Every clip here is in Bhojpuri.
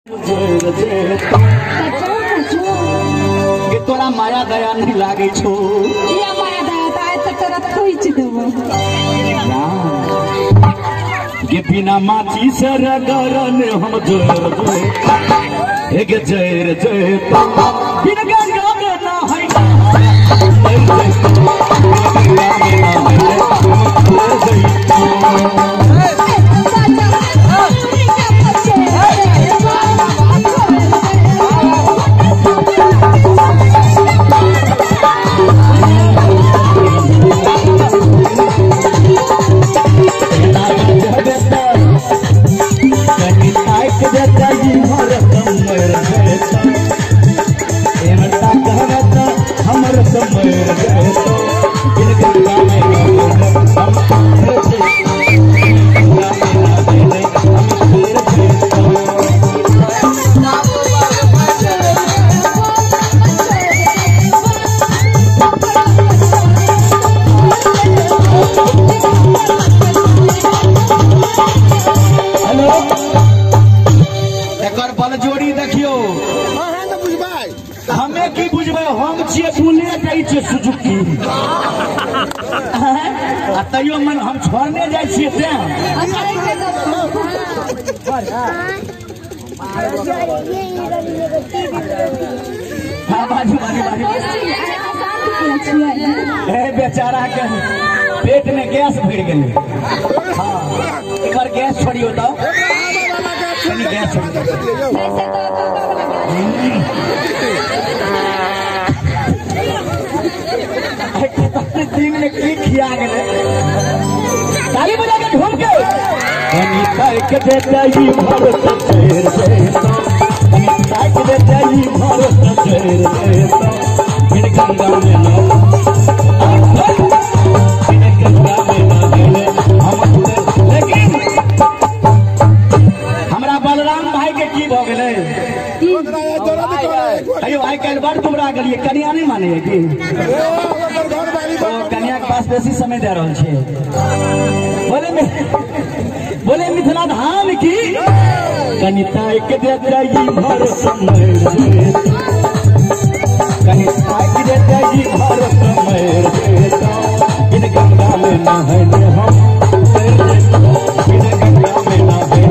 कि तोरा माया दया नहीं लागे छो या माया दया तो आज तक तोरा खोइच देबो कि बिना माची से रगरन हम जोर जोर एक जयर जय बिना गंगा में ना है हमें की बुझबे हम छिए बुलेट छै सुजुकी तैयो मन हम छोड़ने जाय छिए ते बेचारा के पेट में गैस भर गेलै हां एक बार गैस छोड़ियो तो गैस दिन में की खिया गए ताली बजा के ढूंढ के कनी खाए के देता ही भारत शेर कनी खाए के देता ही भारत शेर बिन गंगा में ना बिन गंगा में ना गेले हम लेकिन हमरा बलराम भाई के की भ गेलै अयो आई कल बड़ तुमरा गेलिए कन्या नहीं माने है कि तो कन्या के पास बेसी समय दे रहा छे बोले मिथिला धाम की कनिता के दे जाई भर समय कनिता के दे जाई भर समय इन गंगा में ना है हम इन गंगा में ना है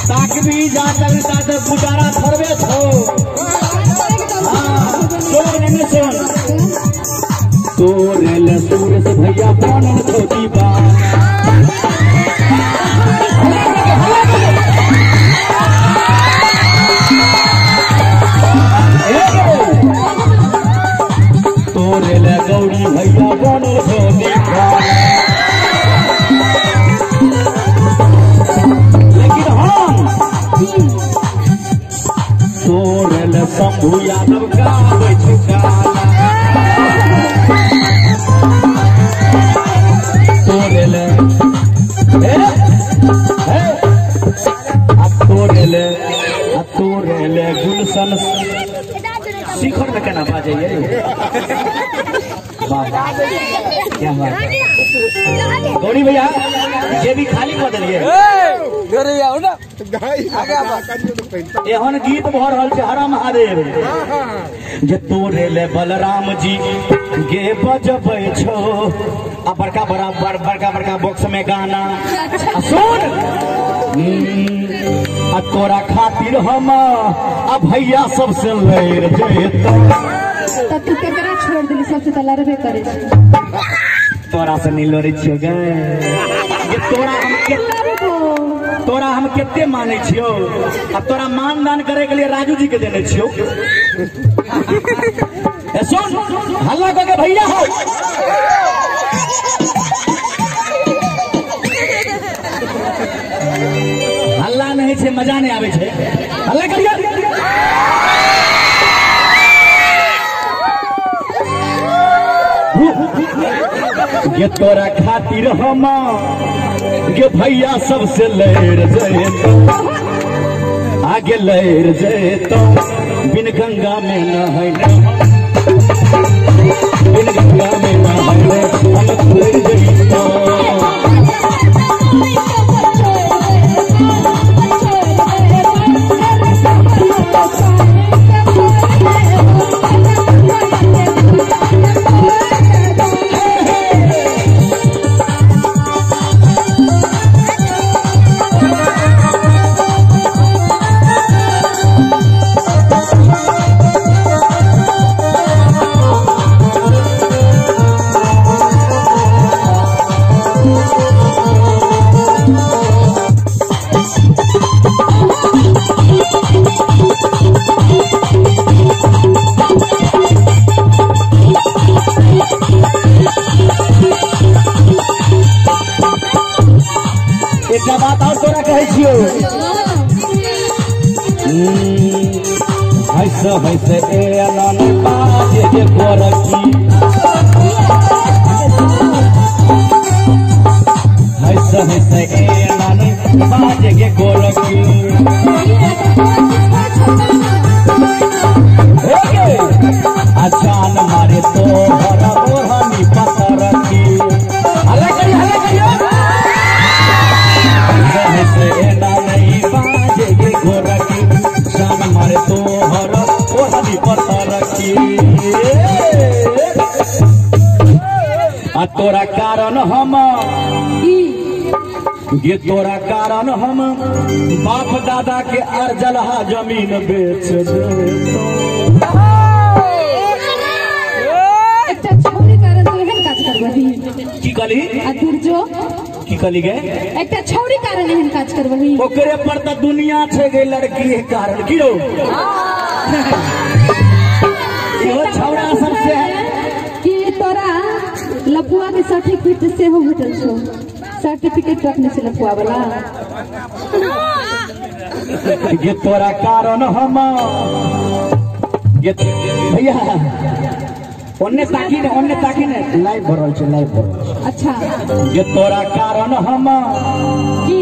ताक भी जा सकता तो गुजारा थरबे छो तोरे ले सूरज भैया बनल छोटी बात तोरे ले गौरी भैया बनल छोटी बात तोरल शंभु यादव गावे तोरल तोरल गुलशन शिखर में केना बाजे क्या बात गौरी भैया ये भी खाली कर दिलिए। एहन गीत भ रहल छै हर महादेव जे तोरे ले बलराम जी गे बजबै छो आ बड़का बड़का बॉक्स में गाना आ सुन आ तोरा खातिर हम आ भैया सबसे लड़ जेतो तब तू केकरा छोड़ दिली सबसे त लड़बे करे तोरा से नहीं लड़े छियो गे तोरा हम केते माने छियो अब तोरा मान दान करे के लिए राजू जी के देने छियो सुन हल्ला करके भैया हो हल्ला नहीं छे मजा नहीं आवे छे हल्ला करिए ये तोरा खातिर हम गे भैया सबसे लड़ जेतो आगे लड़ जेतो बिन गंगा में नहाइले बिन गंगा में नहाइले हम लड़ जेतो बात और तोरा कहे छियो हैसे एलन बाजे जे गोरखी हैसे एलन बाजे जे गोरखी अचान मारे तो हरा ओढ़नी पतर की हल्ला करियो एना नहीं बाजेगे गोरखी शान मारे तो हर ओढ़नी पतर की आ तोरा कारण हम ये तोरा कारण हम बाप दादा के अर्जलहा जमीन बेच की कली की कली गे एक छौरी कारण एहन काज करबही ओकरे पर त दुनिया छे गे लड़की के कारण की रो यो छौरा सबसे कि तोरा लफुआ के सर्टिफिकेट से हो भेटल छो सर्टिफिकेट रखने से लफुआ वाला ये तोरा कारण हम ये भैया ओन्ने ताकी ने लाइव भरल छे लाइव भरल अच्छा ये तोरा कारण हम की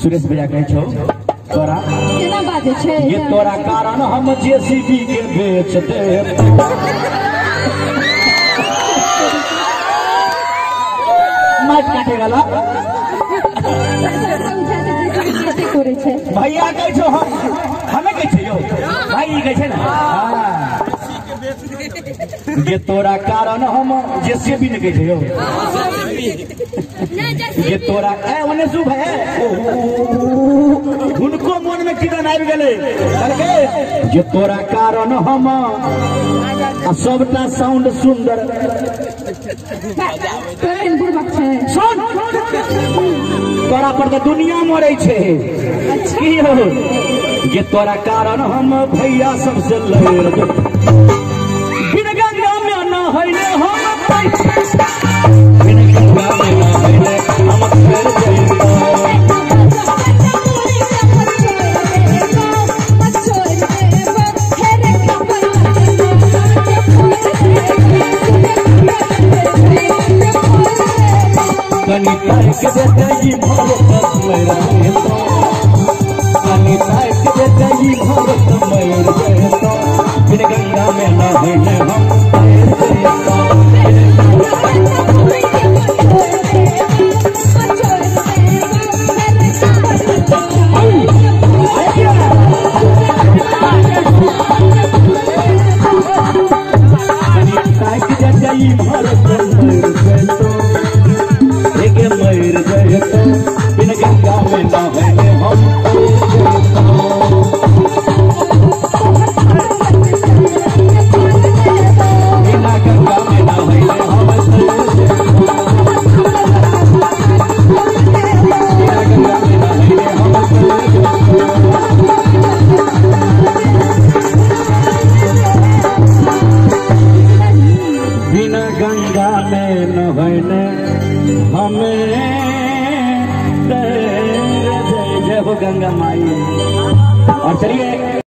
सुरेश भैया कहे छो तोरा केना बाजे छे ये तोरा कारण हम जेसीबी के बेच दे मत काटे वाला करे छे भैया कहे छो हमें कहे छे यो भाई कहे छे ना ये तोरा कारण हम जैसे भी नहीं कहे ये तोरा ओने शुभ है उनको मन में किरण आबि गेले ये तोरा कारण हम सबटा साउंड सुंदर सुन तोरा पर तो दुनिया मरे छे की हो ये तोरा कारण हम भैया सबसे लड़ बिन गंगा में न होइले हम बिन गंगा में न होइले हम कर जइतो कनी तार के देतई भगत मेरा तो कनी तार के देतई भगत मेरा तो बिन गंगा में न होइले हम बिन गंगा में नहाने हम बिना गंगा में नहाने हम बिना गंगा में नहाने हम बिना गंगा में नहाने हमें जय हो गंगा माई। और चलिए